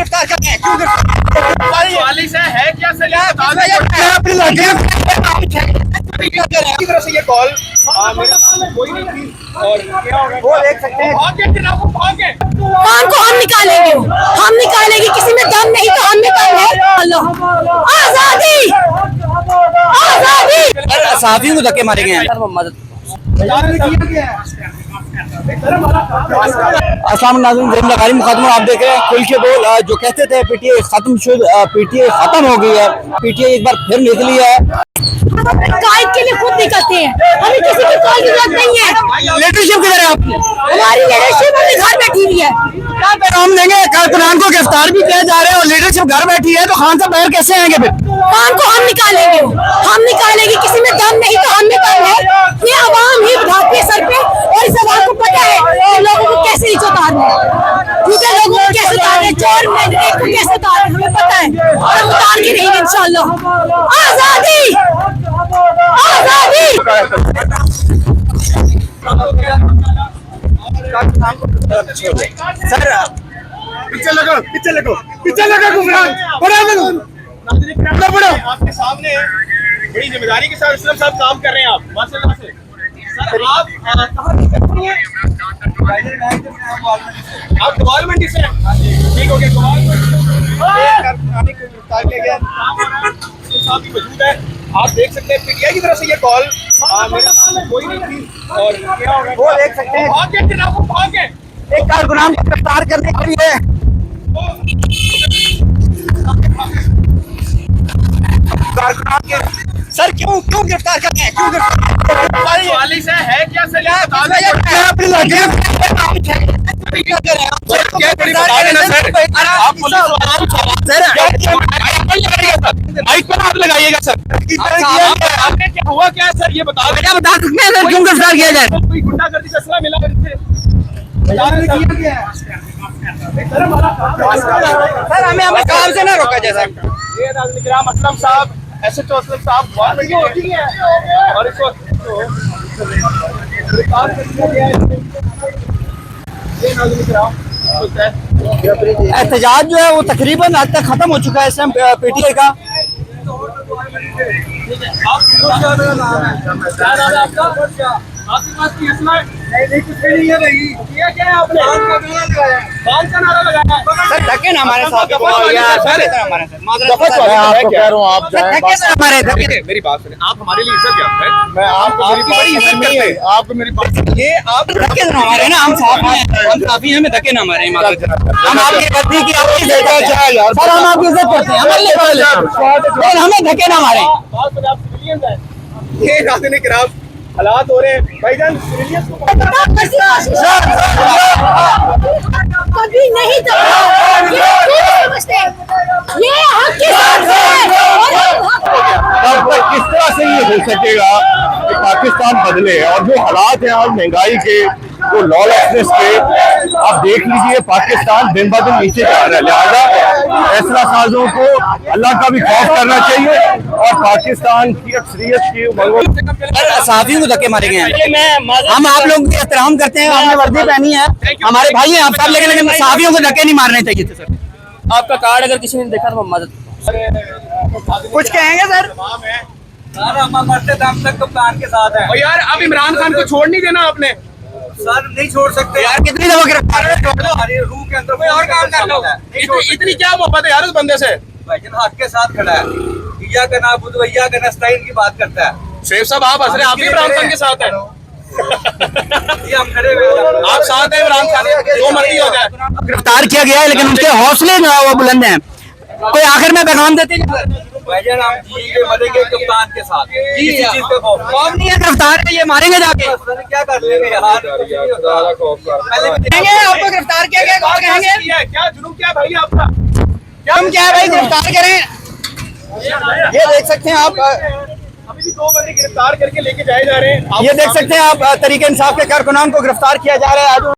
गिरफ्तार करते हैं? क्यों है क्या सर? की तरफ से ये कॉल कोई नहीं थी और क्या होगा वो देख सकते हैं। कौन को हम निकालेंगे, किसी में दम नहीं तो हम निकालेंगे। आजादी आजादी। सहाफियों को धक्के मारे गए हैं। अस्सलाम वालेकुम, मुकदमा आप देख रहे हैं खुल के बोल। जो कहते थे पीटीए खत्म हो गई है, पीटीए एक बार फिर निकली है। कायद के लिए खुद निकलते हैं, हमें किसी की कॉल की जरूरत नहीं है। लीडरशिप किधर है आपकी? हमारी लीडरशिप अपने घर बैठी हुई है। क्या पैगाम देंगे? कारकुनान को गिरफ्तार भी किया जा रहे हैं और लीडरशिप घर बैठी है, तो खान साहब बाहर कैसे आएंगे फिर? खान को हम निकालेंगे, किसी में दम नहीं तो हम निकालेंगे। ये आवाम ही उठाती है सर पे, और इस आवाम को पता है कि लोगों को कैसे नीचे उतारना है, झूठे लोगों को कैसे उतारना है, चोर मैंडेट को कैसे उतारना है, हमें पता है और हम उतार के रहेंगे इंशाल्लाह। आजादी आजादी। सर पीछे लगो गुफरान आपके सामने बड़ी जिम्मेदारी के साथ असलम साहब काम कर रहे हैं आप माशाल्लाह से। सर आप कहाँ आप गोवाल मंडी से? ठीक हो गया। गोवाल साहब भी मौजूद है, आप देख सकते हैं पीटीआई की तरफ से ये कॉल कोई नहीं थी और क्या होगा वो देख सकते हैं। एक कारकुनान को गिरफ्तार करने के लिए कारकुनान के सर क्यों गिरफ्तार करते हैं? क्यों है क्या सर? माइक पर आप लगाइएगा सर। आपने क्या हुआ क्या सर? ये बता सकते हैं सर क्यों गिरफ्तार किया जाए? कोई गुंडागर्दी का असला मिला सर हमें काम से ना रोका जाए सर। ये नाज़रीन असलम साहब SHO असलम साहब और इस वक्त एहतजाज जो है वो तकरीबन आज तक खत्म हो चुका है इस टाइम पीटीआई का। आपके पास की असला नहीं कुछ भी नहीं है भाई। किया क्या है आपने? कौन सा नारा लगाया? सर धक्के ना हमारे साथ आपको कह रहा हूँ आप हमारे धक्के। मेरी बात सुनिए, आप हमारे लिए इज्जत करते हैं, मैं आपको मेरी बड़ी इज्जत करते हैं, आपको मेरी बात ये आप धक्के ना हमारे ना, हम साफी हैं, हमें धक्के ना हमारे। हम आपकी गद्दी की आपकी इज्जत करते हैं सर, हम आपकी इज्जत करते हैं, हमारे लिए लेकिन हमें धक्के ना मारे। ये नाज़रीन किराम हालात हो रहे हैं भाईजान, सिविलियंस को कभी नहीं ये हक के साथ है। तब तक किस तरह से ये हो सकेगा कि पाकिस्तान बदले? और जो हालात हैं आज महंगाई के, जो लॉलेसनेस के, आप देख लीजिए पाकिस्तान दिन ब दिन नीचे जा रहा है। लिहाजा फैसला साजों को अल्लाह का भी खौफ करना चाहिए और पाकिस्तान की अक्सरियत की उमंगों सहाफियों को धक्के मारे गए हैं। हम आप लोगों की एहतराम करते हैं, हमने वर्दी पहनी है, हमारे भाई हैं आप सब, लेकिन सहाफियों को धक्के नहीं मारने चाहिए थे सर। आपका कार्ड अगर किसी ने देखा तो मदद कुछ कहेंगे सर? हम मरते दम तक कप्तान के साथ है। और यार अब इमरान खान को छोड़ नहीं देना आपने। सर नहीं छोड़ सकते यार, कितनी दफा गिरफ्तार हमारी रूह के अंदर कोई और काम कर लो। इतनी क्या मोहब्बत है यार उस बंदे से? भाईजान हक के साथ खड़ा है, इया का नाबुद वैया का नस्ताइन की बात करता है। शेख साहब आप हंस रहे, आप भी इमरान खान के साथ हैं। ये हम खड़े हुए आप साथ हैं इमरान खान, जो मर्जी हो जाए। गिरफ्तार किया गया है, लेकिन उनके हौसले जो है वो बुलंद हैं। कोई आखिर में पैगाम देते हैं? भाईजान हम जिएंगे मरेंगे कप्तान के साथ, किसी चीज का खौफ कौन नहीं है गिरफ्तार है, ये मारेंगे जाके। नहीं। क्या कर लेंगे यार, कहेंगे आपको गिरफ्तार किया गया, कौन कहेंगे? क्या जुनून क्या भाई आपका? हम क्या है भाई, गिरफ्तार करें। ये देख सकते हैं आप, अभी भी 2 बंदे गिरफ्तार करके लेके जाए जा रहे हैं। ये देख सकते हैं आप, तरीके इंसाफ के कारकुनान को गिरफ्तार किया जा रहा है।